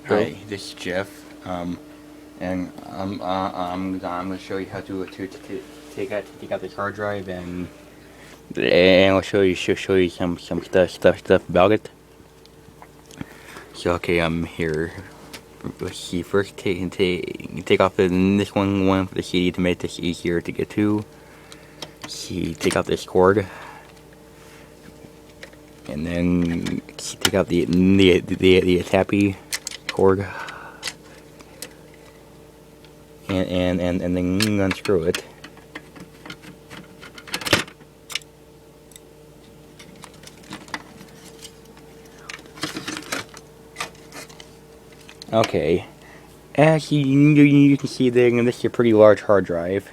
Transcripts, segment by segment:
Hi, this is Jeff, and I'm gonna show you how to take out this hard drive, and I'll show you some stuff about it. So okay, I'm here. Let's see. First, take off this one for the CD to make this easier to get to. See, take out this cord, and then take out the tappy cord. And then unscrew it. Okay, as you can see there, this is a pretty large hard drive.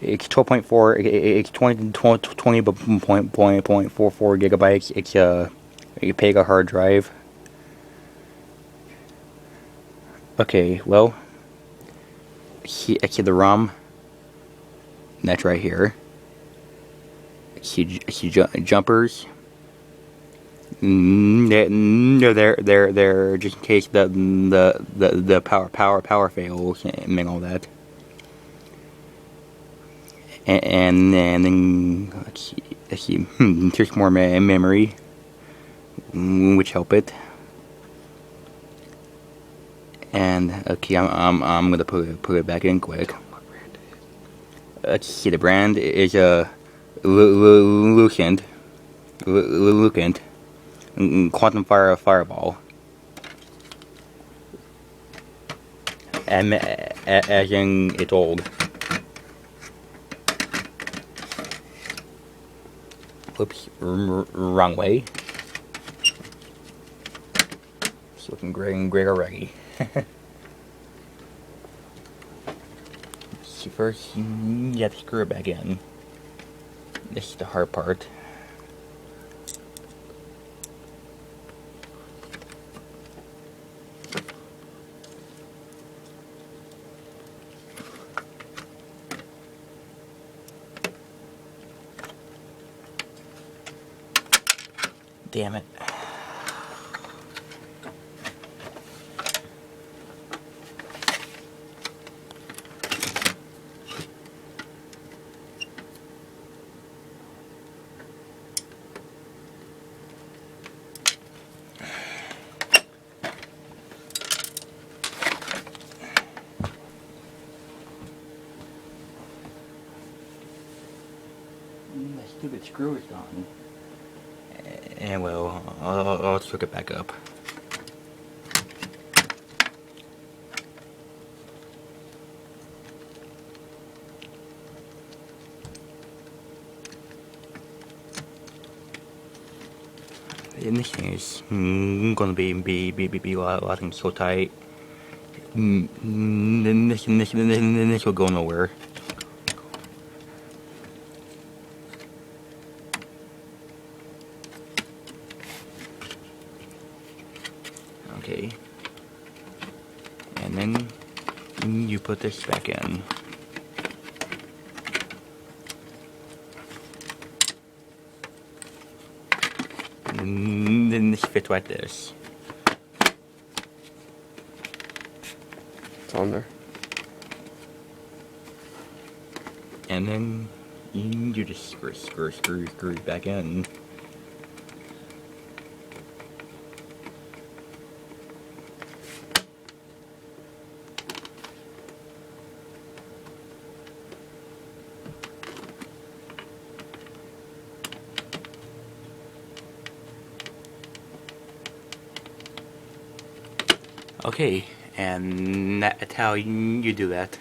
It's 12.4, it's 20.44 gigabytes. It's a Pega hard drive. Okay, well, see the ROM. That's right here. See jumpers. They're just in case the power fails and all that. And then let's see. There's more memory, which help it. And okay, I'm gonna put it back in quick. Let's see. The brand is a Lucent. Quantum Fireball. And as in it's old. Whoops, wrong way. It's looking gray already. See, first you have to screw it back in. This is the hard part. Damn it. My stupid screw is gone. And well, I'll hook it back up. And this thing is gonna be lasting so tight. This will go nowhere. Okay. And then you put this back in. And then this fits like this. It's on there. And then you just screw it back in. Okay, and that's how you do that.